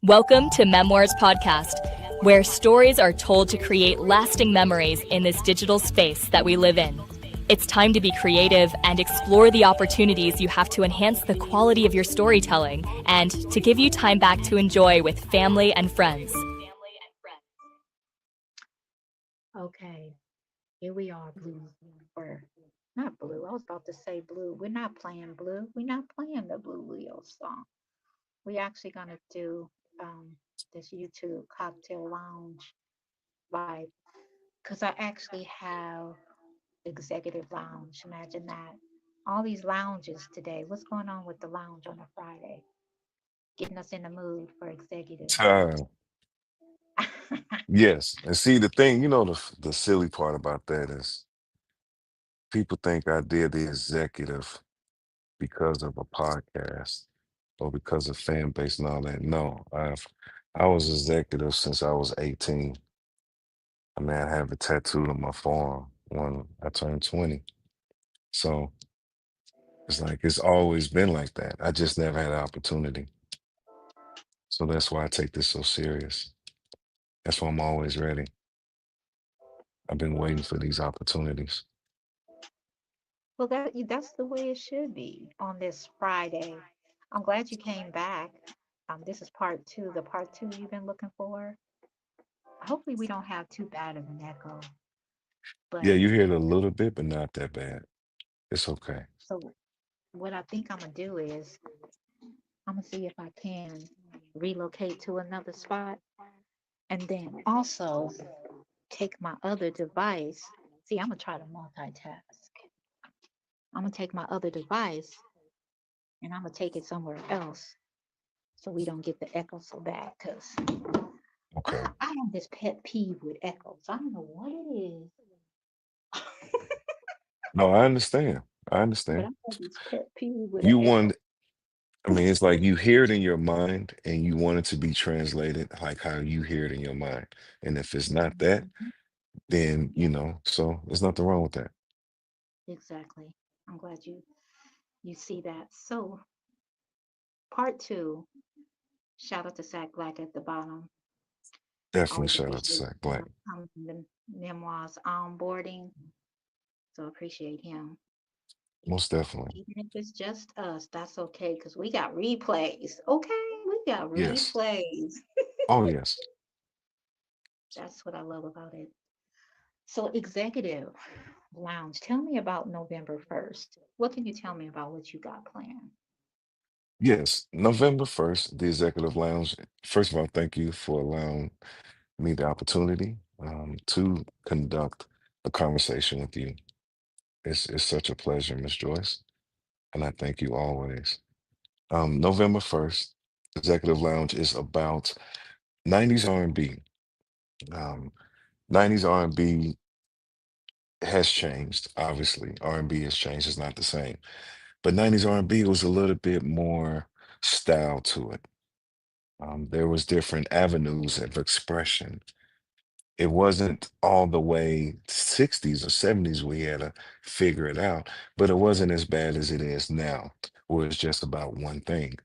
Welcome to Memoirs Podcast, where stories are told to create lasting memories in this digital space that we live in. It's time to be creative and explore the opportunities you have to enhance the quality of your storytelling and to give you time back to enjoy with family and friends. Okay, here we are, blue. Or not blue. I was about to say blue. We're not playing blue. We're not playing the Blue Wheels song. We're actually gonna do this YouTube cocktail lounge vibe because I actually have executive lounge. Imagine that. All these lounges today. What's going on with the lounge on a Friday? Getting us in the mood for executive. Time. Yes. And see, the thing, the silly part about that is people think I did the executive because of a podcast or because of fan base and all that. No, I was executive since I was 18. I mean, I have it tattooed on my forearm when I turned 20. So it's like it's always been like that. I just never had an opportunity. So that's why I take this so serious. That's why I'm always ready. I've been waiting for these opportunities. Well, that's the way it should be on this Friday. I'm glad you came back. This is part two, the part two you've been looking for. Hopefully, we don't have too bad of an echo. Yeah, But you hear it a little bit, but not that bad. It's okay. so, what I think I'm gonna do is I'm gonna see if I can relocate to another spot, and then also take my other device. See, I'm gonna try to multitask. I'm gonna take my other device and I'm gonna take it somewhere else so we don't get the echo so bad. Cause Okay. I have this pet peeve with echoes. I don't know what it is, No, I understand. I but understand. I have this pet peeve with an You echo. want, I mean, it's like you hear it in your mind and you want it to be translated like how you hear it in your mind. And if it's not that, Mhm. then, so there's nothing wrong with that. Exactly. I'm glad you see that. So part two. Shout out to Sack Black at the bottom. Definitely Always shout out to appreciate Sack Black. coming from the Memoirs Onboarding. So appreciate him. Most definitely. Even if it's just us, that's okay because we got replays. Okay, we got Yes. replays. Oh, yes. That's what I love about it. So, Executive Lounge, tell me about November 1st. What can you tell me about what you got planned? Yes. November 1st, the Executive Lounge. First of all, thank you for allowing me the opportunity to conduct a conversation with you. It's such a pleasure, Miss Joyce, and I thank you always. November 1st, Executive Lounge is about 90s R&B. Um, 90s R&B has changed, obviously. R&B has changed, it's not the same. But 90s R&B was a little bit more style to it. There was different avenues of expression. It wasn't all the way 60s or 70s we had to figure it out, but it wasn't as bad as it is now, where it's just about one thing.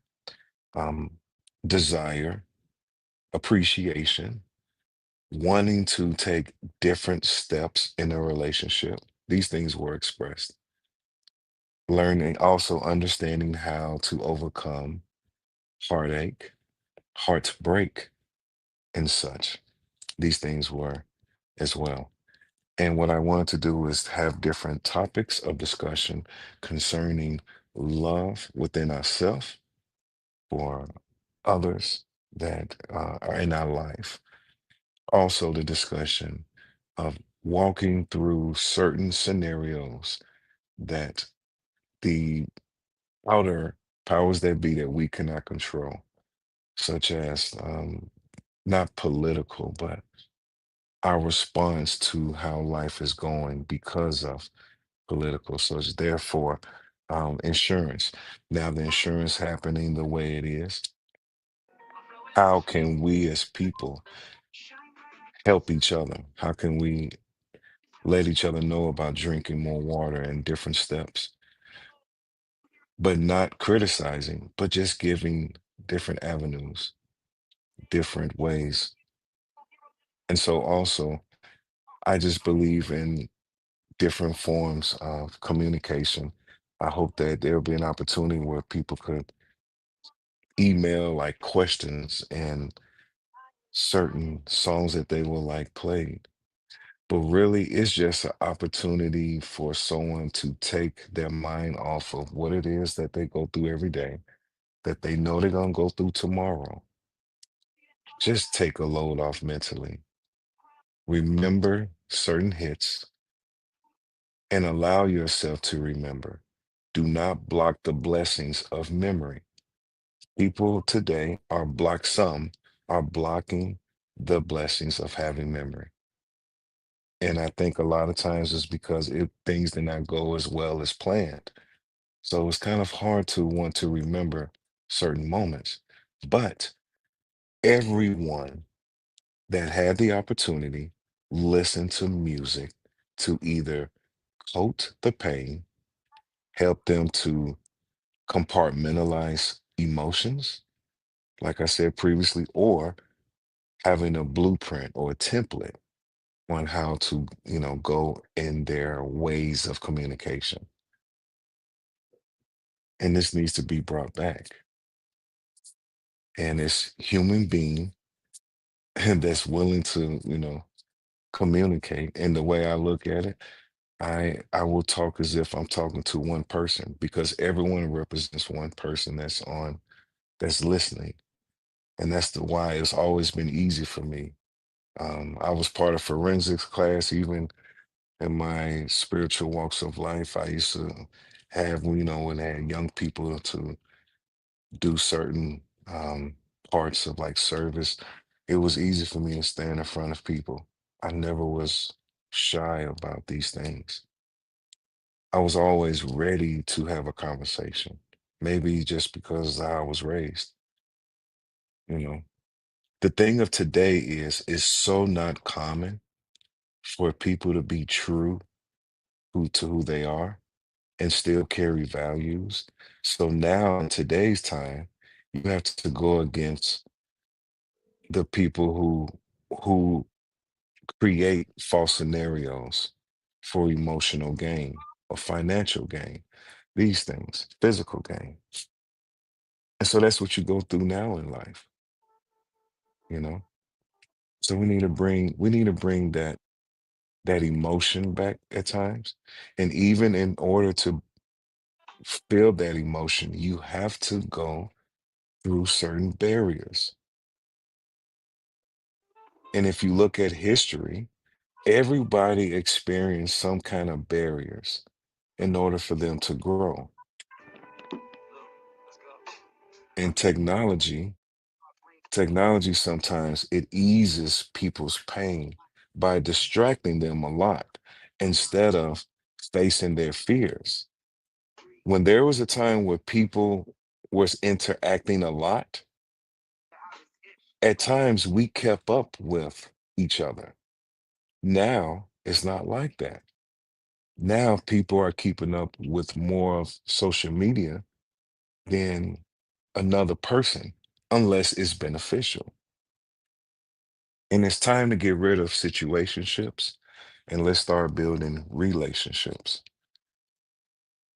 Um, Desire, appreciation, wanting to take different steps in a relationship. These things were expressed. Learning, also understanding how to overcome heartache, heartbreak, and such. These things were as well. And what I wanted to do is have different topics of discussion concerning love within ourselves for others that are in our life. Also, the discussion of walking through certain scenarios that the outer powers that be that we cannot control, such as not political, but our response to how life is going because of political. So it's therefore insurance. Now, the insurance happening the way it is, how can we as people help each other? How can we let each other know about drinking more water and different steps, but not criticizing, but just giving different avenues different ways. And so also, I just believe in different forms of communication. I hope that there'll be an opportunity where people could email like questions and certain songs that they will like played. But really, it's just an opportunity for someone to take their mind off of what it is that they go through every day, that they know they're going to go through tomorrow. Just take a load off mentally. Remember certain hits and allow yourself to remember. Do not block the blessings of memory. People today are blocked, some are blocking the blessings of having memory. And I think a lot of times it's because things did not go as well as planned. So it's kind of hard to want to remember certain moments. But everyone that had the opportunity listened to music to either coat the pain, help them to compartmentalize emotions, like I said previously, or having a blueprint or a template on how to, go in their ways of communication. And this needs to be brought back. And it's human being that's willing to, communicate. And the way I look at it, I will talk as if I'm talking to one person because everyone represents one person that's listening. And that's the why it's always been easy for me. I was part of forensics class, even in my spiritual walks of life. I used to have, when I had young people to do certain parts of like service, it was easy for me to stand in front of people. I never was shy about these things. I was always ready to have a conversation. Maybe just because I was raised, you know. The thing of today is it's so not common for people to be true who they are and still carry values. So now in today's time, you have to go against the people who create false scenarios for emotional gain or financial gain, these things, physical gain. And so that's what you go through now in life, you know? So we need to bring that emotion back at times. And even in order to feel that emotion, you have to go through certain barriers. And if you look at history, everybody experienced some kind of barriers in order for them to grow. And technology sometimes it eases people's pain by distracting them a lot instead of facing their fears. When there was a time where people was interacting a lot, at times we kept up with each other. Now it's not like that. Now people are keeping up with more of social media than another person, unless it's beneficial. And it's time to get rid of situationships and let's start building relationships.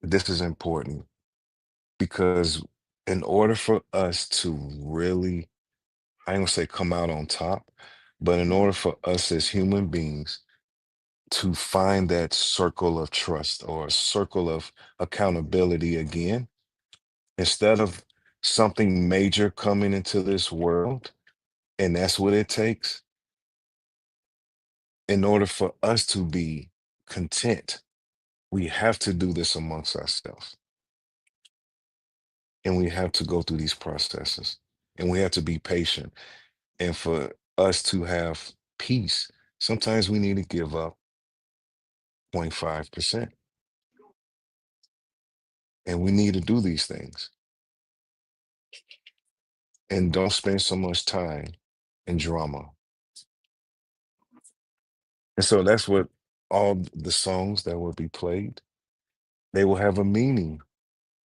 This is important because in order for us to really, I ain't gonna say come out on top, but in order for us as human beings to find that circle of trust or a circle of accountability again, instead of something major coming into this world, and that's what it takes in order for us to be content, we have to do this amongst ourselves. And we have to go through these processes. And we have to be patient. And for us to have peace, sometimes we need to give up 0.5%. And we need to do these things. And don't spend so much time in drama. And so that's what all the songs that will be played, they will have a meaning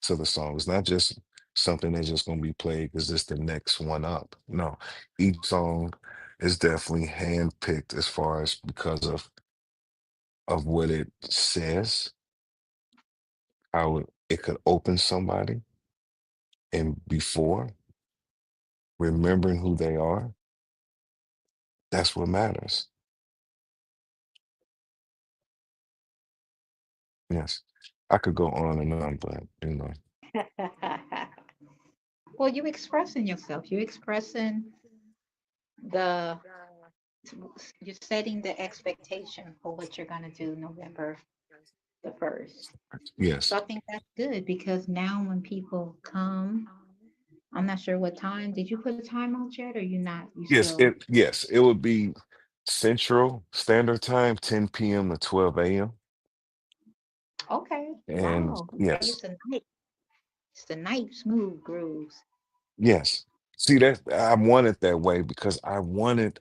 to the songs, not just something that's just going to be played because it's the next one up. No, each song is definitely handpicked as far as because of what it says, how it could open somebody, and before remembering who they are, that's what matters. Yes, I could go on and on, but Well, you expressing yourself. You're expressing the, you're setting the expectation for what you're going to do November the 1st. So yes, I think that's good because now when people come, I'm not sure what time. Did you put a time out yet, or you not? You still yes, it would be Central Standard Time, 10 p.m. to 12 a.m. okay? And Wow. Okay, yes, it's a night. It's the night smooth grooves. yes. See that I want it that way because I wanted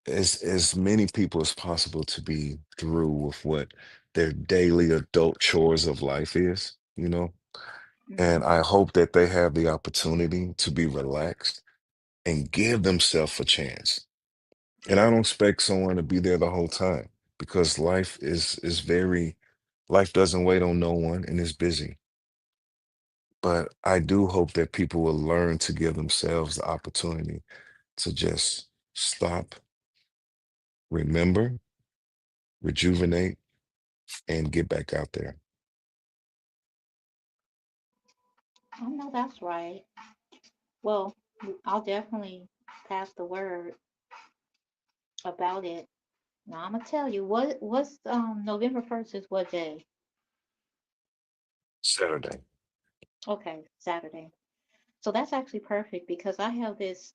as many people as possible to be through with what their daily adult chores of life is, and Hmm. I hope that they have the opportunity to be relaxed and give themselves a chance. And I don't expect someone to be there the whole time because life is very life doesn't wait on no one and is busy. But I do hope that people will learn to give themselves the opportunity to just stop, remember, rejuvenate, and get back out there. I know that's right. Well, I'll definitely pass the word about it. Now I'm gonna tell you what's November 1st is what day? Saturday. Okay, Saturday. So that's actually perfect because I have this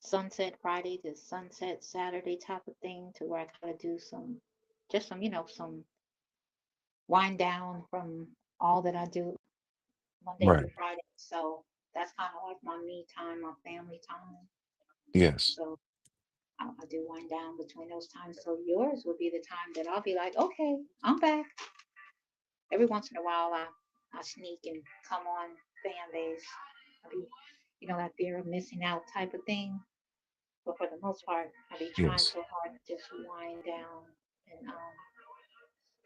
Sunset Friday to Sunset Saturday type of thing to where I gotta do some, just some, some wind down from all that I do Monday Right. through Friday. So that's kind of like my me time, my family time. Yes. So I do wind down between those times. So yours would be the time that I'll be like, okay, I'm back. Every once in a while, I sneak and come on fan base. I be, that fear of missing out type of thing. But for the most part, I be trying Yes. so hard to just wind down and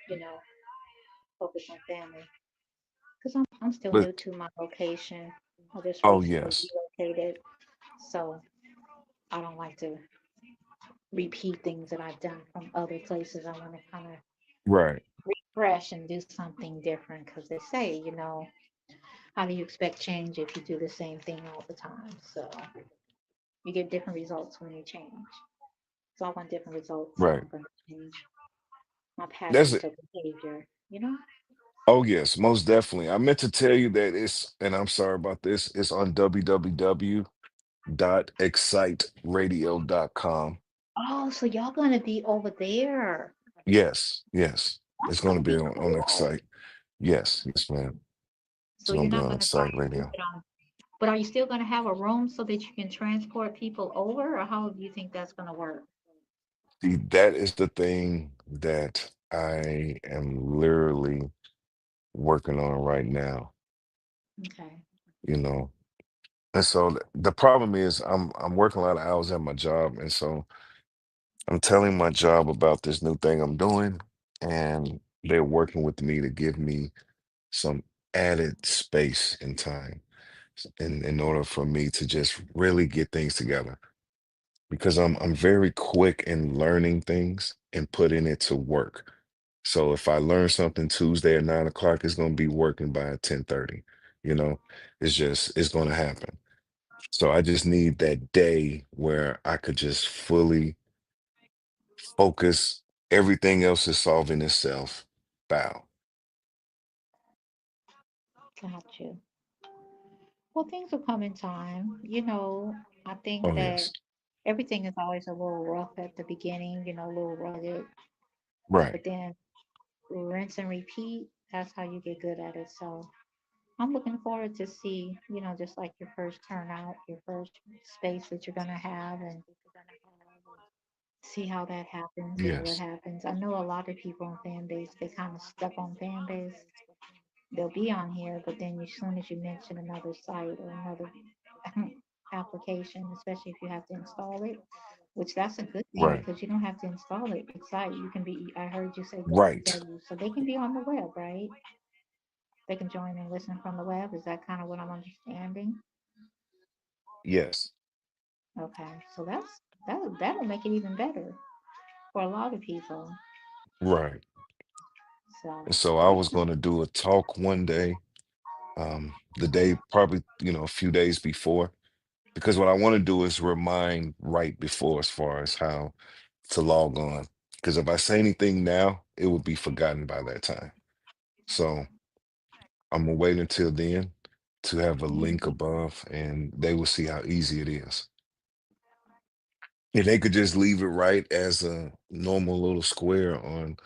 you know, focus on family. Because I'm still But new to my location. I just oh recently yes. relocated, so I don't like to repeat things that I've done from other places. I want to kind of Right. refresh and do something different because they say, how do you expect change if you do the same thing all the time? So you get different results when you change. So I want different results, so Right. I'm going to change my That's patterns it. of behavior. Oh yes, most definitely. I meant to tell you that and I'm sorry about this, it's on www.exciteradio.com. Oh, so y'all gonna be over there. Yes, yes. It's That's going to gonna be be on cool. Excite. Yes, yes, ma'am. It's So going you're to be not on gonna try Excite and keep Radio. it on, but are you still gonna have a room so that you can transport people over, or how do you think that's gonna work? See, that is the thing that I am literally working on right now, Okay. you know. And so the problem is I'm working a lot of hours at my job, and so I'm telling my job about this new thing I'm doing, and they're working with me to give me some added space and time in order for me to just really get things together. Because I'm very quick in learning things and putting it to work. So if I learn something Tuesday at 9 o'clock, it's gonna be working by 10:30. You know, it's gonna happen. So I just need that day where I could just fully focus. Everything else is solving itself. Bow. Got you. Well, things will come in time. I think Oh that yes. everything is always a little rough at the beginning, a little rugged, Right. but then rinse and repeat. That's how you get good at it. So I'm looking forward to see, just like your first turnout, your first space that you're gonna have, and see how that happens and what Yes. happens. I know a lot of people on fan base, they kind of stuck on fan base. they'll be on here, but then as soon as you mention another site or another application, especially if you have to install it, which that's a good thing Right. because you don't have to install it. The site you can be. I heard you say Right. www, so they can be on the web, right? They can join and listen from the web. Is that kind of what I'm understanding? Yes. Okay, so that'll make it even better for a lot of people. Right. So And so I was going to do a talk one day, the day probably, a few days before, because what I want to do is remind right before as far as how to log on. Because if I say anything now, it would be forgotten by that time. So I'm gonna wait until then to have a link mhm. above, and they will see how easy it is. And they could just leave it right as a normal little square on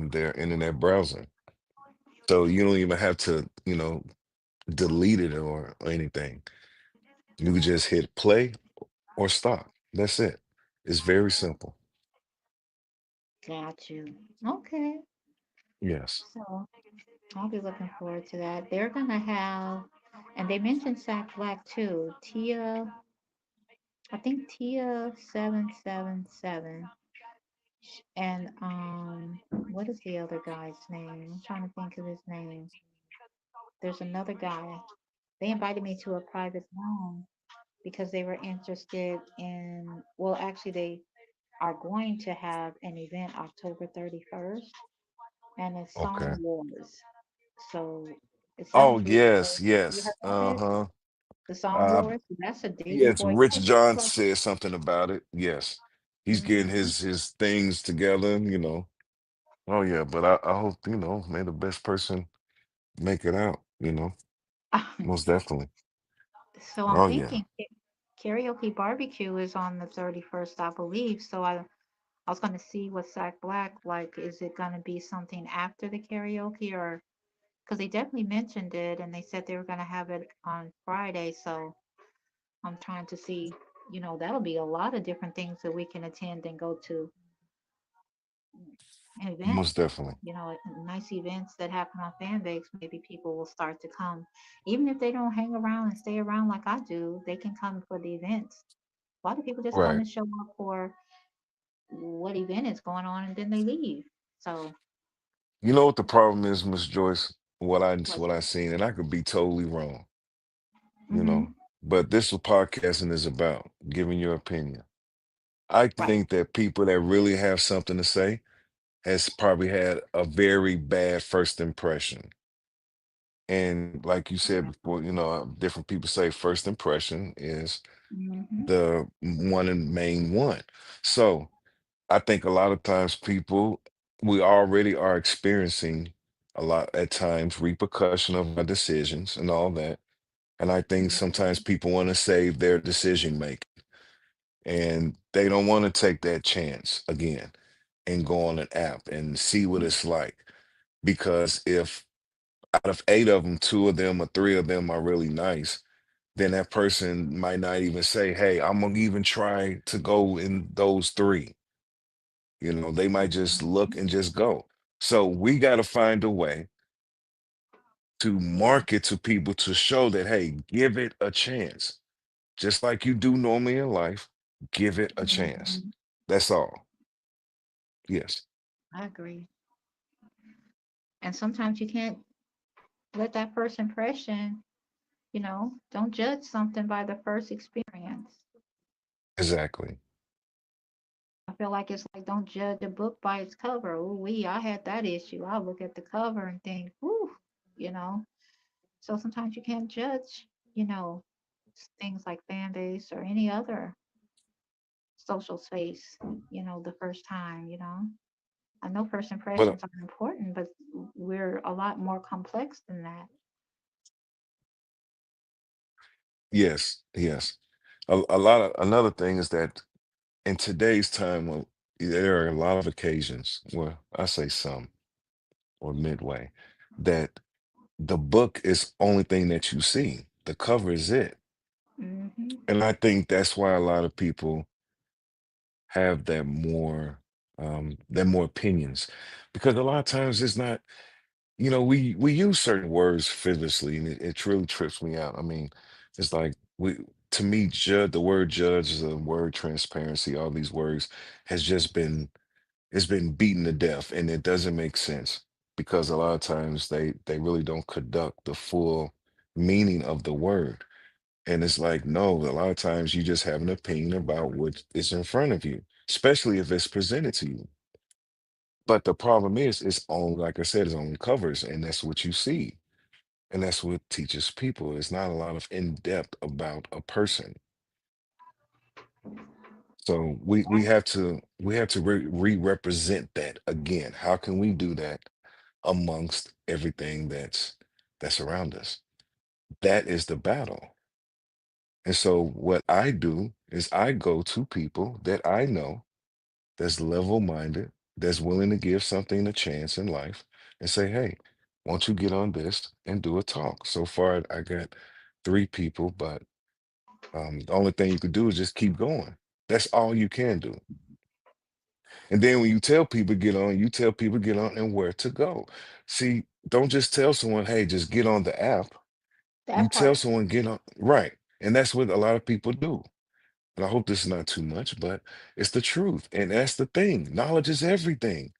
their internet browser. So you don't even have to, delete it or anything. You could just hit play or stop. That's it. It's very simple. Got you. Okay, Yes. so I'll be looking forward to that. They're gonna have, and they mentioned Sack Black too. Tia, I think Tia 777, and what is the other guy's name? I'm trying to think of his name. There's another guy. They invited me to a private room because they were interested in. Well, actually, they are going to have an event October 31st, and it's Okay. Song Wars. So it Oh, sounds really good. yes, You yes. heard of it? Uh-huh. The Song Uh Wars. That's a day yes, before. Rich John Like, said something about it. Yes. He's getting mhm. his things together. Oh yeah, but I hope, may the best person make it out. Most definitely. So I'm Oh yeah. thinking karaoke barbecue is on the 31st, I believe. So I was going to see what Sack Black like. Is it going to be something after the karaoke or because they definitely mentioned it and they said they were going to have it on Friday. So I'm trying to see, that'll be a lot of different things that we can attend and go to Most events. definitely. Nice events that happen on fan base. Maybe people will start to come, even if they don't hang around and stay around like I do. They can come for the events. A lot of people just come Right. and show up for what event is going on and then they leave. So You know what the problem is, Miss Joyce? what's What I seen, and I could be totally wrong, you mm-hmm. know. But this is what podcasting is about, giving your opinion. I Right. think that people that really have something to say has probably had a very bad first impression. And like you said before, different people say first impression is Mm-hmm. the one and main one. So I think a lot of times we already are experiencing a lot at times repercussion of our decisions and all that. And I think sometimes people want to save their decision making and they don't want to take that chance again and go on an app and see what it's like. Because if out of eight of them, two of them or three of them are really nice, then that person might not even say, hey, I'm gonna even try to go in those three. They might just look and just go. So we got to find a way to Yeah. market to people to show that, hey, give it a chance. Just like you do normally in life, give it a chance. Hmm. That's all. Yes, I agree. And sometimes you can't let that first impression, don't judge something by the first experience. exactly. I feel like it's like don't judge a book by its cover. Ooh, I had that issue. I look at the cover and think, ooh, you know. So sometimes you can't judge, you know, things like fan base or any other social space, the first time. I know first But impressions are important, but we're a lot more complex than that. yes, yes. A lot of another thing is that in today's time, there are a lot of occasions, well, I say some or midway, that the book is only thing that you see. The cover is it. Hmm. And I think that's why a lot of people have that more opinions because a lot of times it's not, we use certain words frivolously, and it truly trips me out. I mean, it's like we to me, judge the word judge is a word transparency, all these words has just been it's been beaten to death, and it doesn't make sense because a lot of times they really don't conduct the full meaning of the word. And it's like, no, a lot of times you just have an opinion about what is in front of you, especially if it's presented to you. But the problem is, it's only, like I said, it's only covers, and that's what you see. And that's what teaches people. It's not a lot of in-depth about a person. So we have to re-represent that again. How can we do that amongst everything that's around us? That is the battle. And so what I do is I go to people that I know that's level-minded, that's willing to give something a chance in life and say, hey, won't you get on this and do a talk? So far, I got three people, but the only thing you could do is just keep going. That's all you can do. And then when you tell people get on, you tell people get on and where to go. See, don't just tell someone, hey, just get on the app. You That tell part. someone get on, right. And that's what a lot of people do. And I hope this is not too much, but it's the truth. And that's the thing. Knowledge is everything,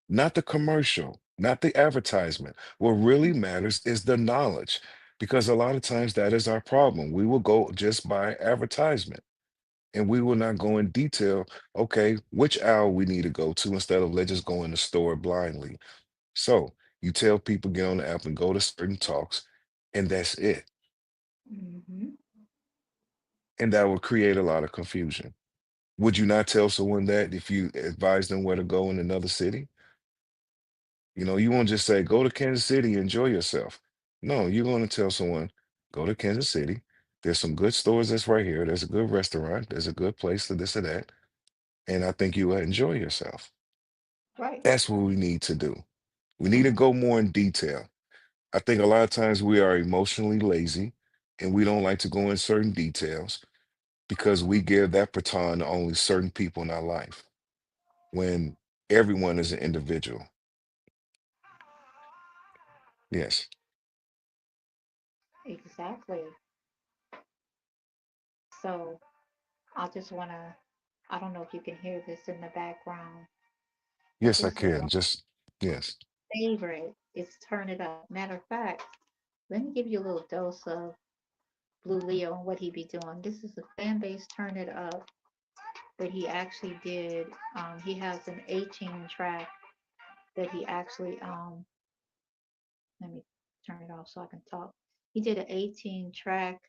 not the commercial, not the advertisement. What really matters is the knowledge, because a lot of times that is our problem. We will go just by advertisement and we will not go in detail. Okay, which aisle we need to go to instead of let's just go in the store blindly. So you tell people get on the app and go to certain talks, and that's it. Hmm. And that will create a lot of confusion. Would you not tell someone that if you advise them where to go in another city? You won't just say, go to Kansas City, enjoy yourself. No, you're going to tell someone, go to Kansas City. There's some good stores that's right here. There's a good restaurant. There's a good place to this or that. And I think you will enjoy yourself. Right. That's what we need to do. We need to go more in detail. I think a lot of times we are emotionally lazy and we don't like to go in certain details because we give that baton to only certain people in our life when everyone is an individual. Yes. Exactly. So I just want to, I don't know if you can hear this in the background, but Yes, I this is can. my Just, yes. favorite. It's Turn It Up. Matter of fact, let me give you a little dose of Blue Leo and what he be doing. This is the fan base Turn It Up that he actually did. He has an 18 track that he actually, let me turn it off so I can talk. He did an 18 track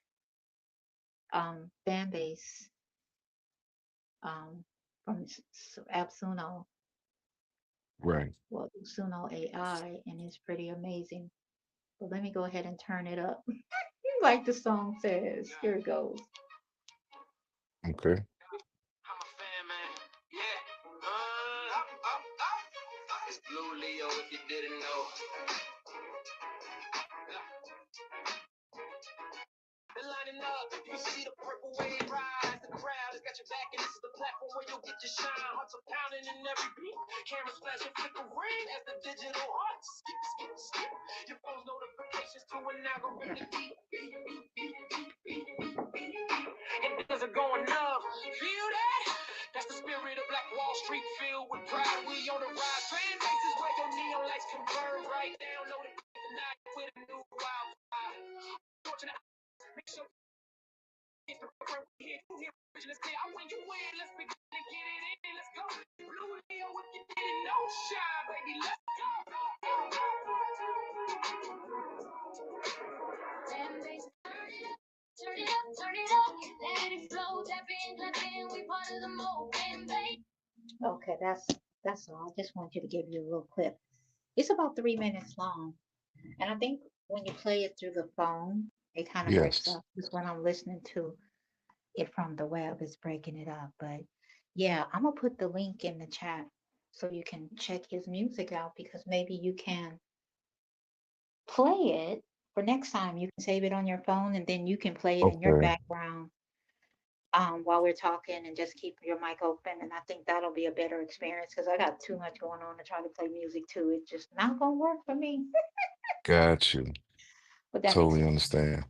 fan base from AppSuno, Right. well, Suno AI, and it's pretty amazing. But let me go ahead and turn it up. Like the song says. Here it goes. Okay. I'm a fan, man. Yeah. It's Blue Leo if you didn't know. They're lining up, you can see the purple wave rise. The crowd has got your back, and this is the platform where you'll get your shine. Hearts are pounding in every beat. Cameras flashing, flickering as the digital hearts skip, skip, skip. Your phone's notifications to an algorithmic beat. And things are going up. Feel that? That's the spirit of Black Wall Street filled with pride. We on the rise. Fan bases where your neon lights converge right now. Know the night with a new wildfire. Fortunate, make sure it's the program we here. You hear vision is clear. I win, you win. Let's begin to get it in. Let's go. Blue Leo, if you didn't know, shine, baby. Let's go. Turn it up, turn it up, let it flow. Tap in, clap in, we part of the mode. Okay, that's all. I just wanted you to give you a little clip. It's about 3 minutes long, and I think when you play it through the phone, it kind of breaks Yes. up. Because when I'm listening to it from the web, it's breaking it up. But yeah, I'm gonna put the link in the chat so you can check his music out because maybe you can play it for next time. You can save it on your phone and then you can play it in your Okay. background while we're talking and just keep your mic open. And I think that'll be a better experience because I got too much going on to try to play music too. It's just not gonna work for me. Got you. But that makes Totally it understand.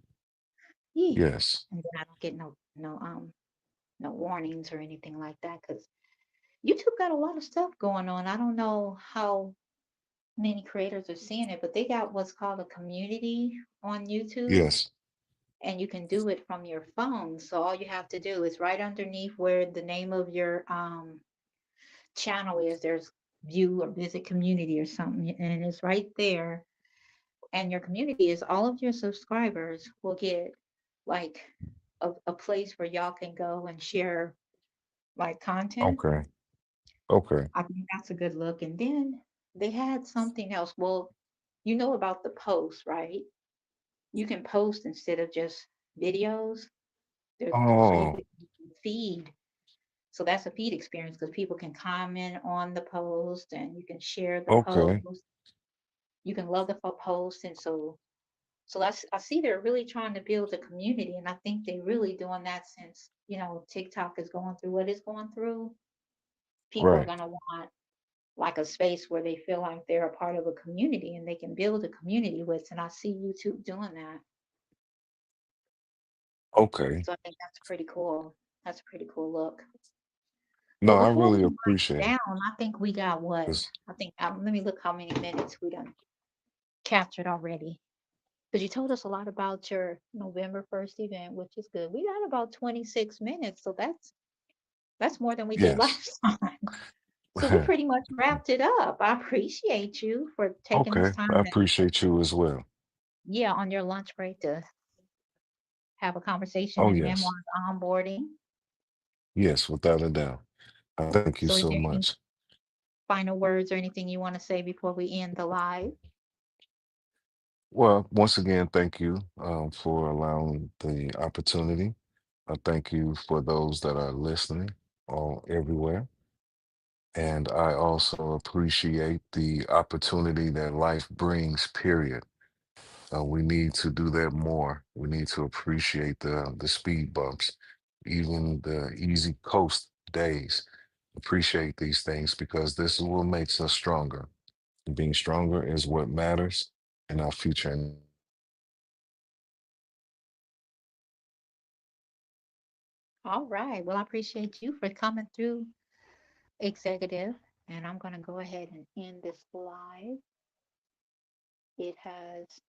yeah. Yes. And then I don't get no warnings or anything like that because YouTube got a lot of stuff going on. I don't know how many creators are seeing it, but they got what's called a community on YouTube, Yes. and you can do it from your phone. So all you have to do is right underneath where the name of your channel is, there's view or visit community or something, and it's right there. And your community is all of your subscribers will get like a place where y'all can go and share like content. Okay. Okay. I think that's a good look. And then they had something else. Well, you know about the post, right? You can post instead of just videos. So you Oh, can feed. So that's a feed experience because people can comment on the post and you can share the okay. post. You can love the post, and so I see they're really trying to build a community, and I think they're really doing that since TikTok is going through what it's going through. People are Right. gonna want like a space where they feel like they're a part of a community and they can build a community with, and I see YouTube doing that. Okay. So I think that's pretty cool. That's a pretty cool look. No, Well, I before we really wind appreciate it. down, I think we got what? It's I think let me look how many minutes we done captured already. Because you told us a lot about your November 1st event, which is good. We got about 26 minutes, so that's more than we did yes. last time. So we pretty much wrapped it up. I appreciate you for taking this Okay. I time to, appreciate you as well. yeah, on your lunch break to have a conversation Oh, in yes. memoirs onboarding. Yes, without a doubt. Thank you So is so there any much. final words or anything you want to say before we end the live? Well, once again, thank you for allowing the opportunity. Thank you for those that are listening all everywhere. And I also appreciate the opportunity that life brings, period. We need to do that more. We need to appreciate the speed bumps, even the easy coast days. Appreciate these things because this is what makes us stronger. Being stronger is what matters in our future. And All right. Well, I appreciate you for coming through, executive. And I'm going to go ahead and end this live. It has